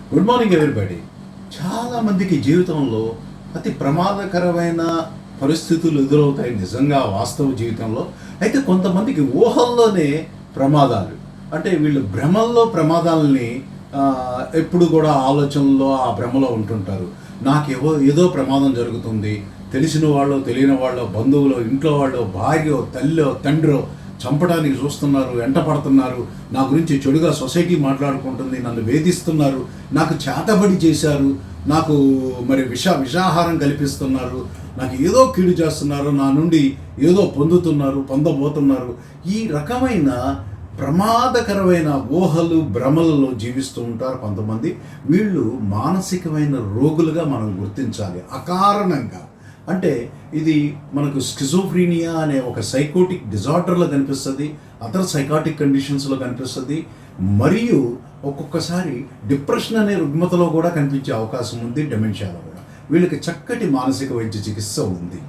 Good morning everybody. చాలామందికి జీవితంలో అతి ప్రమాదకరమైన పరిస్థితులు ఎదురవుతాయి నిజంగా వాస్తవ జీవితంలో. అయితే కొంతమందికి ఊహల్లోనే ప్రమాదాలు, అంటే వీళ్ళు భ్రమల్లో ప్రమాదాలని ఎప్పుడు కూడా ఆలోచనలో ఆ భ్రమలో ఉంటుంటారు. నాకేవో ఏదో ప్రమాదం జరుగుతుంది, తెలిసిన వాళ్ళు తెలియని వాళ్ళు బంధువులు ఇంట్లో వాళ్ళు భార్యో తల్లో తండ్రో చంపడానికి చూస్తున్నారు, వెంట పడుతున్నారు, నా గురించి చెడుగా సొసైటీ మాట్లాడుకుంటుంది, నన్ను వేధిస్తున్నారు, నాకు చేతబడి చేశారు, నాకు మరి విషాహారం కల్పిస్తున్నారు, నాకు ఏదో కీడు చేస్తున్నారు, నా నుండి ఏదో పొందబోతున్నారు. ఈ రకమైన ప్రమాదకరమైన ఊహలు భ్రమలలో జీవిస్తూ ఉంటారు కొంతమంది. వీళ్ళు మానసికమైన రోగులుగా మనం గుర్తించాలి. అకారణంగా, అంటే ఇది మనకు స్కిజోఫ్రీనియా అనే ఒక సైకోటిక్ డిజార్డర్లో కనిపిస్తుంది, అదర్ సైకాటిక్ కండిషన్స్లో కనిపిస్తుంది, మరియు ఒక్కొక్కసారి డిప్రెషన్ అనే రుగ్మతలో కూడా కనిపించే అవకాశం ఉంది, డెమెన్షియాలో కూడా. వీళ్ళకి చక్కటి మానసిక వైద్య చికిత్స ఉంది.